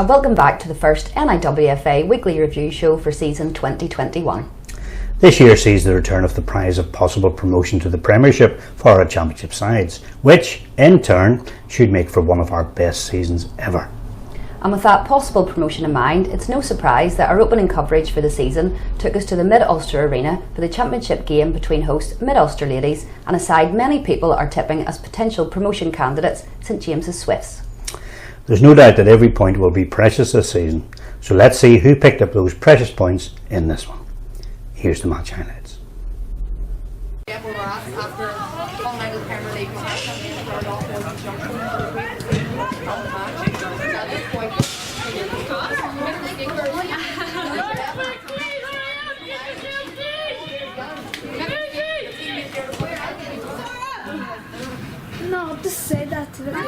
and welcome back to the first NIWFA Weekly Review Show for season 2021. This year sees the return of the prize of possible promotion to the Premiership for our Championship sides, which, in turn, should make for one of our best seasons ever. And with that possible promotion in mind, it's no surprise that our opening coverage for the season took us to the Mid Ulster Arena for the Championship game between host Mid Ulster Ladies and a side many people are tipping as potential promotion candidates, St James's Swifts. There's no doubt that every point will be precious this season, so let's see who picked up those precious points in this one. Here's the match highlights. No, just say that to them.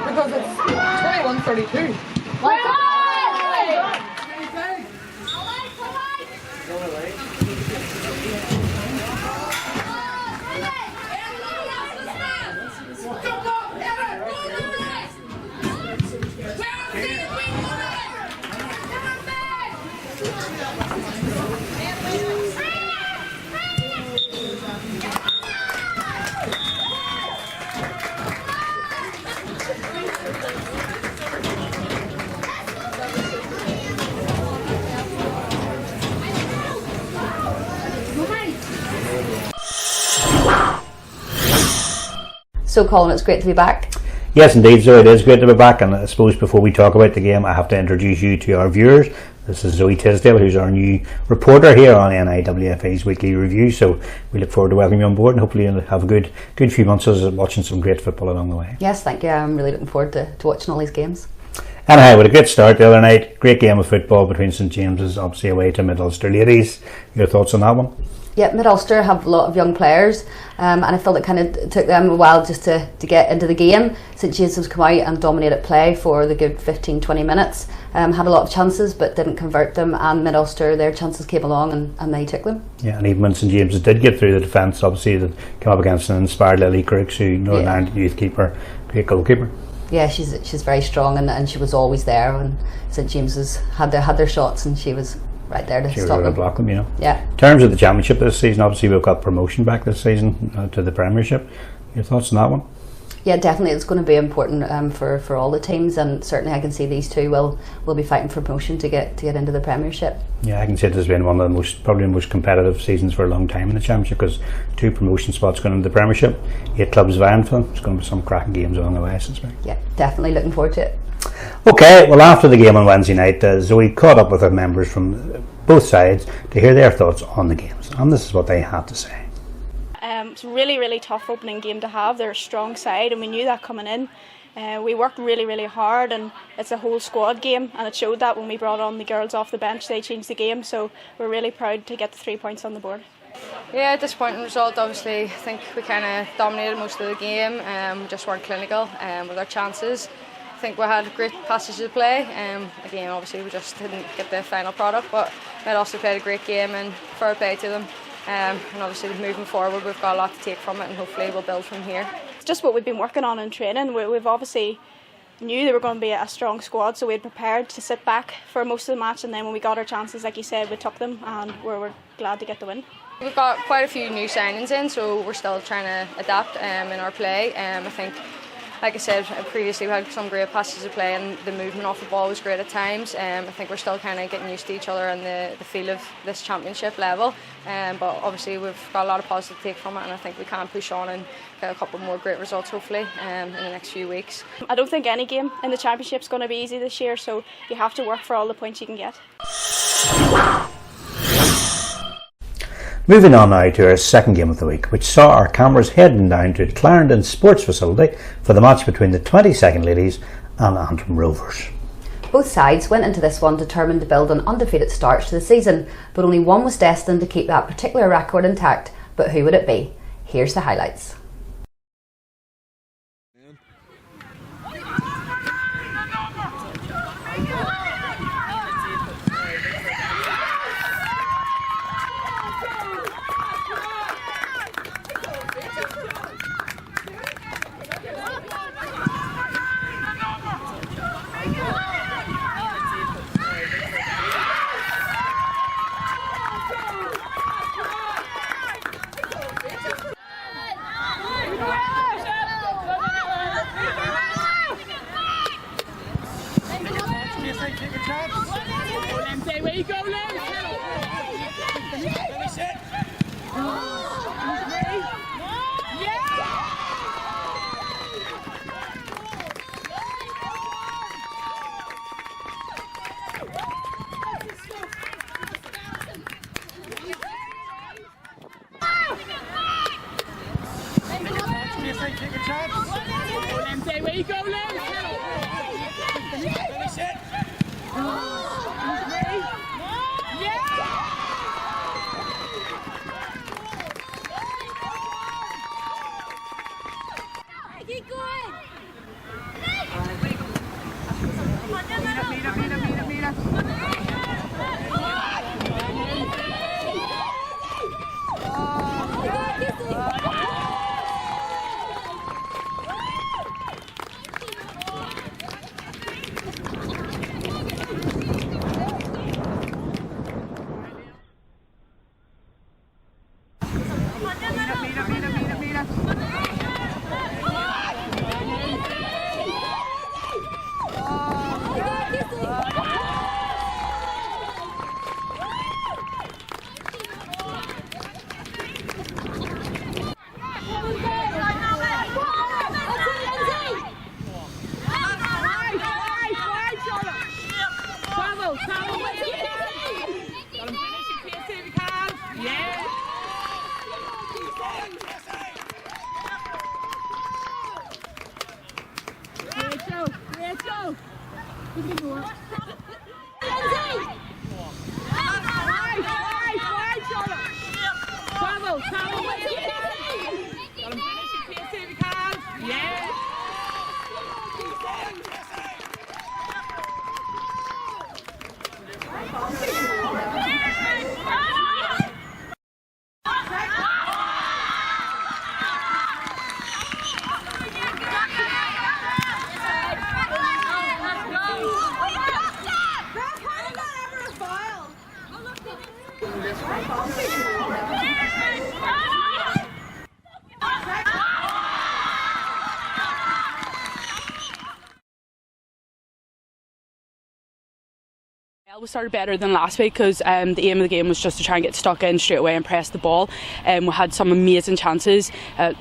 Because it's 21:32. So Colin, it's great to be back. Yes indeed, Zoe, it is great to be back, and I suppose before we talk about the game I have to introduce you to our viewers. This is Zoë Tisdale, who's our new reporter here on NIWFA's Weekly Review, so we look forward to welcoming you on board and hopefully you'll have a good few months of watching some great football along the way. Yes, thank you. I'm really looking forward to watching all these games. Anyhow, with a great start the other night, great game of football between St James's, obviously away to Mid Ulster Ladies. Your thoughts on that one? Yeah, Mid Ulster have a lot of young players, and I felt it kind of took them a while just to get into the game. St James's come out and dominated play for the good 15-20 minutes, had a lot of chances but didn't convert them, and Mid Ulster, their chances came along and they took them. Yeah, and even when St James's did get through the defence, obviously they came up against an inspired Lily Crooks, who Northern Ireland youth keeper, great goalkeeper. Yeah, she's very strong, and she was always there when St James's had their shots, and she was right there to stop them. Block them, you know. Yeah. In terms of the championship this season, obviously we've got promotion back this season to the Premiership. Your thoughts on that one? Yeah, definitely, it's going to be important for all the teams, and certainly I can see these two will be fighting for promotion to get into the Premiership. Yeah, I can say this has been one of the probably the most competitive seasons for a long time in the Championship, because 2 promotion spots going into the Premiership, 8 clubs vying for them. It's going to be some cracking games along the way, I suspect. Yeah, definitely looking forward to it. Okay, well, after the game on Wednesday night, Zoe caught up with her members from both sides to hear their thoughts on the games, and this is what they had to say. It's a really tough opening game to have. They're a strong side, and we knew that coming in. We worked really hard, and it's a whole squad game, and it showed that when we brought on the girls off the bench. They changed the game, so we're really proud to get the 3 points on the board. Yeah, disappointing result. Obviously, I think we kind of dominated most of the game. We just weren't clinical with our chances. I think we had great passages to play. Again, obviously, we just didn't get the final product, but Mid Ulster played a great game, and fair play to them. And obviously, moving forward, we've got a lot to take from it, and hopefully we'll build from here. It's just what we've been working on in training. We've obviously knew they were going to be a strong squad, so we had prepared to sit back for most of the match, and then when we got our chances, like you said, we took them, and we're glad to get the win. We've got quite a few new signings in, so we're still trying to adapt in our play. I think, like I said previously, we had some great passes to play, and the movement off the ball was great at times. I think we're still kind of getting used to each other and the feel of this championship level. But obviously we've got a lot of positive to take from it, and I think we can push on and get a couple more great results hopefully in the next few weeks. I don't think any game in the championship is going to be easy this year, so you have to work for all the points you can get. Moving on now to our second game of the week, which saw our cameras heading down to Clarendon Sports Facility for the match between the 22nd Ladies and Antrim Rovers. Both sides went into this one determined to build an undefeated start to the season, but only one was destined to keep that particular record intact. But who would it be? Here's the highlights. We started better than last week because the aim of the game was just to try and get stuck in straight away and press the ball. We had some amazing chances,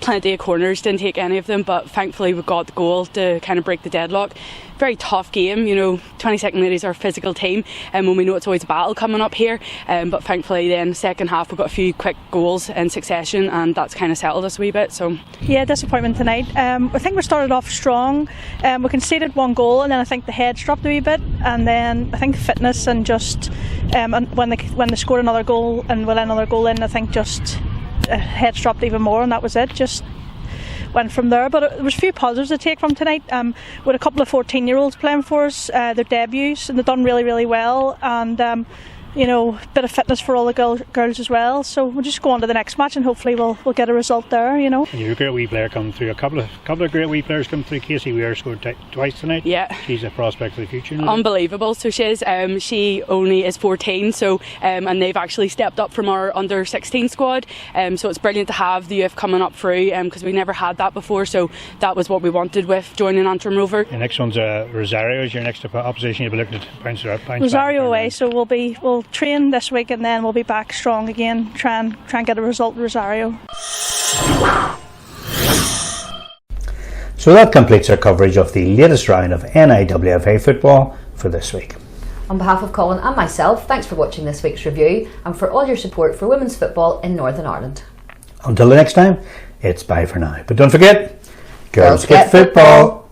plenty of corners, didn't take any of them, but thankfully we got the goal to kind of break the deadlock. Very tough game, 22nd Ladies are a physical team, and when we know it's always a battle coming up here, but thankfully then second half we got a few quick goals in succession, and that's kind of settled us a wee bit. So yeah, disappointment tonight. I think we started off strong. We conceded one goal, and then I think the heads dropped a wee bit, and then I think fitness and just and when they scored another goal and we let another goal in, I think just heads dropped even more, and that was it. Just went from there, but there was a few positives to take from tonight. With a couple of 14-year-olds playing for us, their debuts, and they've done really, really well, and a bit of fitness for all the girls as well. So we'll just go on to the next match and hopefully we'll get a result there. You're a great wee player come through. A couple of great wee players come through. Casey Weir scored twice tonight. Yeah, she's a prospect for the future. Unbelievable. So she is. She only is 14. So and they've actually stepped up from our under 16 squad. So it's brilliant to have the youth coming up through because we never had that before. So that was what we wanted with joining Antrim Rover. The next one's Rosario. Is your next opposition? You'll be looking at bounce Rosario back away. So we'll train this week and then we'll be back strong again. Try and get a result with Rosario. So that completes our coverage of the latest round of NIWFA football for this week. On behalf of Colin and myself, thanks for watching this week's review and for all your support for women's football in Northern Ireland. Until the next time, it's bye for now. But don't forget, girls get football.